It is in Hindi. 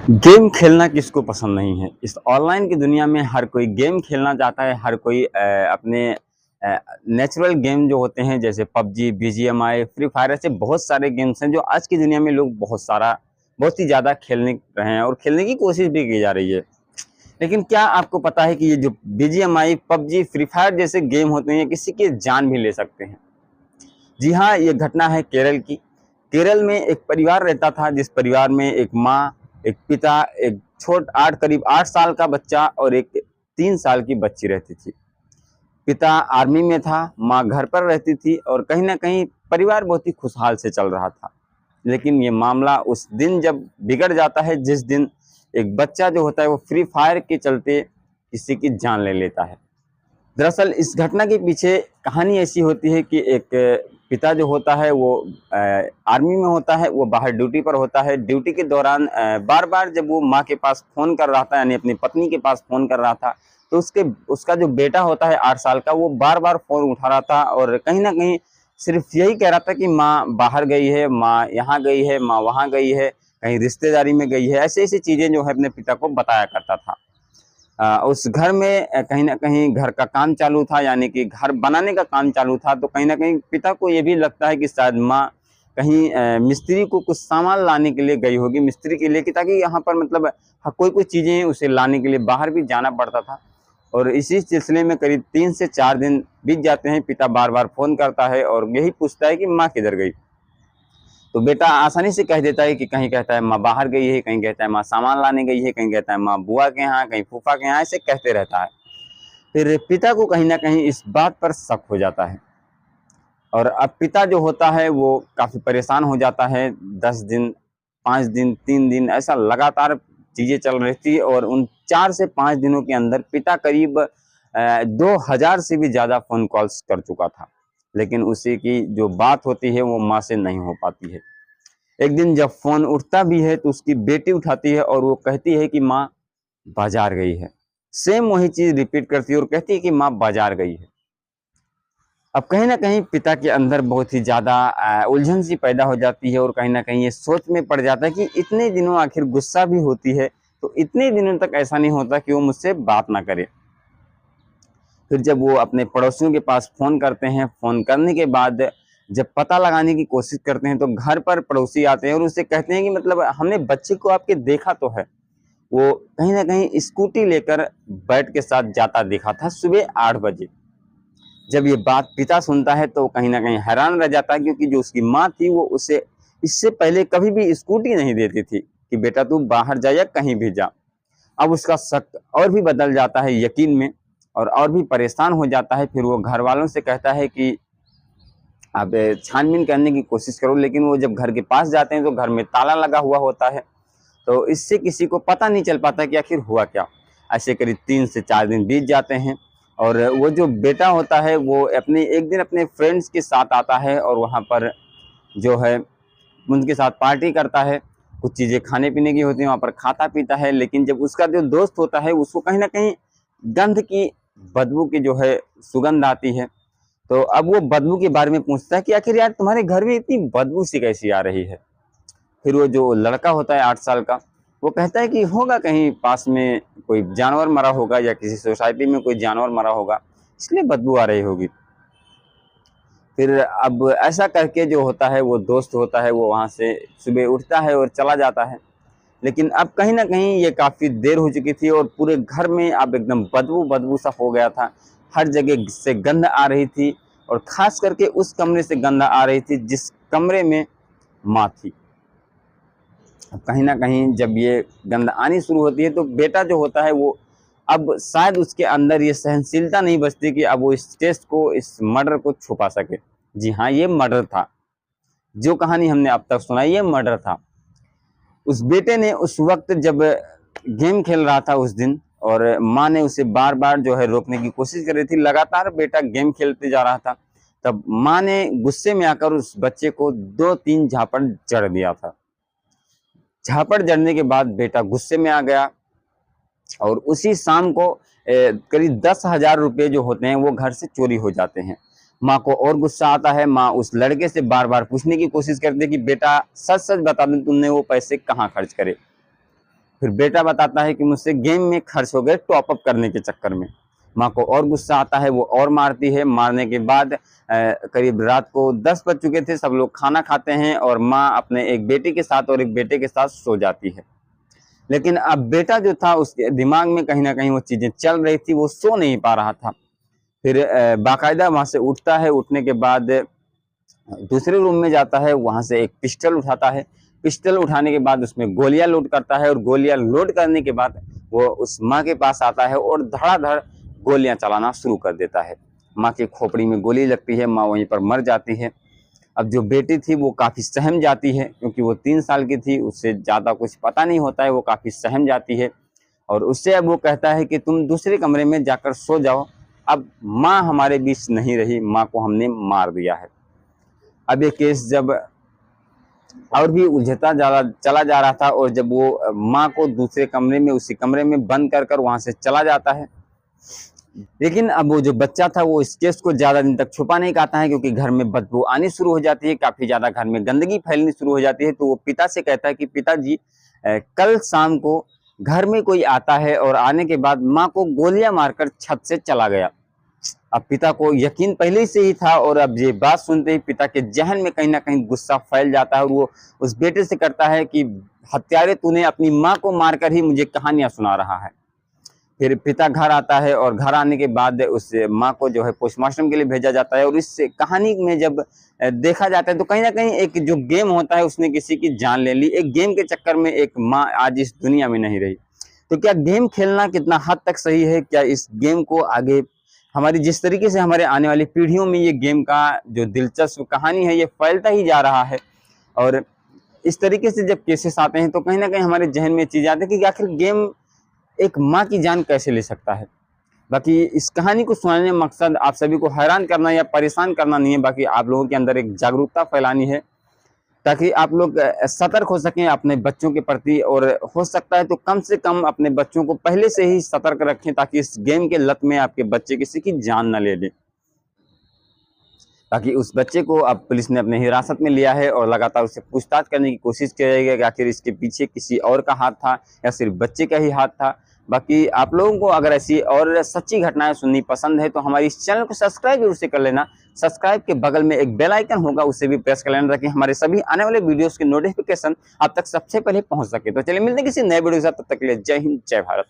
गेम खेलना किसको पसंद नहीं है। इस ऑनलाइन की दुनिया में हर कोई गेम खेलना चाहता है। हर कोई अपने नेचुरल गेम जो होते हैं जैसे पबजी, बीजीएमआई, फ्री फायर, ऐसे बहुत सारे गेम्स हैं जो आज की दुनिया में लोग बहुत ही ज़्यादा खेलने रहे हैं और खेलने की कोशिश भी की जा रही है। लेकिन क्या आपको पता है कि ये जो बीजीएमआई, पबजी, फ्री फायर जैसे गेम होते हैं किसी की जान भी ले सकते हैं। जी हाँ, ये घटना है केरल की। केरल में एक परिवार रहता था जिस परिवार में एक माँ, एक पिता, एक करीब 8 साल का बच्चा और एक 3 साल की बच्ची रहती थी। पिता आर्मी में था, माँ घर पर रहती थी और कहीं न कहीं परिवार बहुत ही खुशहाल से चल रहा था। लेकिन ये मामला उस दिन जब बिगड़ जाता है जिस दिन एक बच्चा जो होता है वो फ्री फायर के चलते किसी की जान ले लेता है। दरअसल इस घटना के पीछे कहानी ऐसी होती है कि एक पिता जो होता है वो आर्मी में होता है, वो बाहर ड्यूटी पर होता है। ड्यूटी के दौरान बार-बार जब वो माँ के पास फ़ोन कर रहा था, यानी अपनी पत्नी के पास फ़ोन कर रहा था, तो उसका जो बेटा होता है 8 साल का, वो बार-बार फ़ोन उठा रहा था और कहीं न कहीं सिर्फ़ यही कह रहा था कि माँ बाहर गई है, माँ यहाँ गई है, माँ वहाँ गई है, कहीं रिश्तेदारी में गई है। ऐसी-ऐसी चीज़ें जो है अपने पिता को बताया करता था। उस घर में कहीं न कहीं घर का काम चालू था, यानी कि घर बनाने का काम चालू था, तो कहीं न कहीं पिता को ये भी लगता है कि शायद माँ कहीं मिस्त्री को कुछ सामान लाने के लिए गई होगी, मिस्त्री के लिए, कि ताकि यहाँ पर मतलब कोई-कोई चीज़ें उसे लाने के लिए बाहर भी जाना पड़ता था। और इसी सिलसिले में करीब 3 से 4 दिन बीत जाते हैं। पिता बार-बार फ़ोन करता है और यही पूछता है कि माँ किधर गई? तो बेटा आसानी से कह देता है कि कहीं कहता है माँ बाहर गई है, कहीं कहता है माँ सामान लाने गई है, कहीं कहता है माँ बुआ के यहाँ, कहीं फूफा के यहाँ, ऐसे कहते रहता है। फिर पिता को कहीं न कहीं इस बात पर शक हो जाता है और अब पिता जो होता है वो काफ़ी परेशान हो जाता है। 10 दिन, 5 दिन, 3 दिन, ऐसा लगातार चीज़ें चल रही थी और उन 4 से 5 दिनों के अंदर पिता करीब 2000 से भी ज़्यादा फ़ोन कॉल्स कर चुका था। लेकिन उसी की जो बात होती है वो माँ से नहीं हो पाती है। एक दिन जब फ़ोन उठता भी है तो उसकी बेटी उठाती है और वो कहती है कि माँ बाज़ार गई है। सेम वही चीज़ रिपीट करती है और कहती है कि माँ बाज़ार गई है। अब कहीं न कहीं पिता के अंदर बहुत ही ज़्यादा उलझन सी पैदा हो जाती है और कहीं न कहीं ये सोच में पड़ जाता है कि इतने दिनों आखिर गुस्सा भी होती है, तो इतने दिनों तक ऐसा नहीं होता कि वो मुझसे बात ना करे। फिर जब वो अपने पड़ोसियों के पास फ़ोन करते हैं, फ़ोन करने के बाद जब पता लगाने की कोशिश करते हैं तो घर पर पड़ोसी आते हैं और उससे कहते हैं कि मतलब हमने बच्चे को आपके देखा तो है। वो कहीं न कहीं स्कूटी लेकर बैट के साथ जाता दिखा था सुबह 8 बजे। जब ये बात पिता सुनता है तो कहीं न कहीं हैरान रह जाता है, क्योंकि जो उसकी माँ थी वो उसे इससे पहले कभी भी स्कूटी नहीं देती थी कि बेटा तू बाहर जा या कहीं भी जा। अब उसका शक और भी बदल जाता है यकीन में और भी परेशान हो जाता है। फिर वो घरवालों से कहता है कि आप छानबीन करने की कोशिश करो, लेकिन वो जब घर के पास जाते हैं तो घर में ताला लगा हुआ होता है। तो इससे किसी को पता नहीं चल पाता कि आखिर हुआ क्या। ऐसे करीब 3 से 4 दिन बीत जाते हैं और वो जो बेटा होता है वो एक दिन अपने फ्रेंड्स के साथ आता है और वहाँ पर जो है उनके साथ पार्टी करता है। कुछ चीज़ें खाने-पीने की होती हैं, वहाँ पर खाता-पीता है, लेकिन जब उसका जो दोस्त होता है उसको कहीं न कहीं गंध की बदबू की जो है सुगंध आती है। तो अब वो बदबू के बारे में पूछता है कि आखिर यार तुम्हारे घर में इतनी बदबू सी कैसी आ रही है? फिर वो जो लड़का होता है 8 साल का, वो कहता है कि होगा कहीं पास में कोई जानवर मरा होगा या किसी सोसाइटी में कोई जानवर मरा होगा, इसलिए बदबू आ रही होगी। फिर अब ऐसा करके जो होता है वो दोस्त होता है वो वहाँ से सुबह उठता है और चला जाता है। लेकिन अब कहीं न कहीं ये काफ़ी देर हो चुकी थी और पूरे घर में अब एकदम बदबू-बदबू सा हो गया था। हर जगह से गंध आ रही थी और ख़ास करके उस कमरे से गंध आ रही थी जिस कमरे में माँ थी। अब कहीं न कहीं जब ये गंध आनी शुरू होती है तो बेटा जो होता है वो अब शायद उसके अंदर ये सहनशीलता नहीं बचती कि अब वो इस टेस्ट को, इस मर्डर को छुपा सके। जी हाँ, ये मर्डर था। जो कहानी हमने अब तक सुनाई ये मर्डर था। उस बेटे ने उस वक़्त जब गेम खेल रहा था उस दिन और माँ ने उसे बार-बार जो है रोकने की कोशिश कर रही थी, लगातार बेटा गेम खेलते जा रहा था। तब माँ ने गुस्से में आकर उस बच्चे को 2-3 झापड़ जड़ दिया था। झापड़ जड़ने के बाद बेटा गुस्से में आ गया और उसी शाम को करीब 10,000 रुपए जो होते हैं वो घर से चोरी हो जाते हैं। माँ को और गुस्सा आता है, माँ उस लड़के से बार-बार पूछने की कोशिश करती है कि बेटा सच-सच बता दे तुमने वो पैसे कहाँ खर्च करे? फिर बेटा बताता है कि मुझसे गेम में खर्च हो गए टॉप अप करने के चक्कर में। माँ को और गुस्सा आता है, वो और मारती है। मारने के बाद करीब रात को 10 बज चुके थे, सब लोग खाना खाते हैं और माँ अपने एक बेटी के साथ और एक बेटे के साथ सो जाती है। लेकिन अब बेटा जो था उसके दिमाग में कहीं ना कहीं वो चीज़ें चल रही थी, वो सो नहीं पा रहा था। फिर बाकायदा वहाँ से उठता है, उठने के बाद दूसरे रूम में जाता है, वहाँ से एक पिस्टल उठाता है। पिस्टल उठाने के बाद उसमें गोलियां लोड करता है और गोलियां लोड करने के बाद वो उस माँ के पास आता है और धड़ाधड़ गोलियां चलाना शुरू कर देता है। माँ की खोपड़ी में गोली लगती है, माँ वहीं पर मर जाती है। अब जो बेटी थी वो काफ़ी सहम जाती है, क्योंकि वो 3 साल की थी, उससे ज़्यादा कुछ पता नहीं होता है, वो काफ़ी सहम जाती है और उससे अब वो कहता है कि तुम दूसरे कमरे में जाकर सो जाओ, अब माँ हमारे बीच नहीं रही, माँ को हमने मार दिया है। अब ये केस जब और भी उलझता चला जा रहा था और जब वो माँ को दूसरे कमरे में, उसी कमरे में बंद कर कर वहाँ से चला जाता है, लेकिन अब वो जो बच्चा था वो इस केस को ज़्यादा दिन तक छुपा नहीं पाता है, क्योंकि घर में बदबू आनी शुरू हो जाती है, काफ़ी ज़्यादा घर में गंदगी फैलनी शुरू हो जाती है। तो वो पिता से कहता है कि पिताजी, कल शाम को घर में कोई आता है और आने के बाद माँ को गोलियां मारकर छत से चला गया। अब पिता को यकीन पहले से ही था और अब ये बात सुनते ही पिता के जहन में कहीं ना कहीं गुस्सा फैल जाता है और वो उस बेटे से करता है कि हत्यारे, तूने अपनी माँ को मारकर ही मुझे कहानियां सुना रहा है। फिर पिता घर आता है और घर आने के बाद उस माँ को जो है पोस्टमार्टम के लिए भेजा जाता है और इस कहानी में जब देखा जाता है तो कहीं ना कहीं एक जो गेम होता है उसने किसी की जान ले ली। एक गेम के चक्कर में एक माँ आज इस दुनिया में नहीं रही। तो क्या गेम खेलना कितना हद तक सही है? क्या इस गेम को आगे हमारी जिस तरीके से हमारे आने वाली पीढ़ियों में ये गेम का जो दिलचस्प कहानी है ये फैलता ही जा रहा है, और इस तरीके से जब केसेस आते हैं तो कहीं ना कहीं हमारे जहन में चीज आती है कि आखिर गेम एक माँ की जान कैसे ले सकता है। बाकी इस कहानी को सुनाने का मकसद आप सभी को हैरान करना या परेशान करना नहीं है, बाकी आप लोगों के अंदर एक जागरूकता फैलानी है ताकि आप लोग सतर्क हो सकें अपने बच्चों के प्रति, और हो सकता है तो कम से कम अपने बच्चों को पहले से ही सतर्क रखें ताकि इस गेम के लत में आपके बच्चे किसी की जान न ले ले। ताकि उस बच्चे को अब पुलिस ने अपने हिरासत में लिया है और लगातार उससे पूछताछ करने की कोशिश की जाएगी कि आखिर इसके पीछे किसी और का हाथ था या सिर्फ बच्चे का ही हाथ था। बाकी आप लोगों को अगर ऐसी और सच्ची घटनाएं सुननी पसंद है तो हमारे इस चैनल को सब्सक्राइब जरूर से कर लेना। सब्सक्राइब के बगल में एक बेल आइकन होगा, उसे भी प्रेस कर लेना ताकि हमारे सभी आने वाले वीडियोस के नोटिफिकेशन आप तक सबसे पहले पहुंच सके। तो चलिए मिलते हैं किसी नए वीडियो के साथ, तब तक के लिए जय हिंद, जय भारत।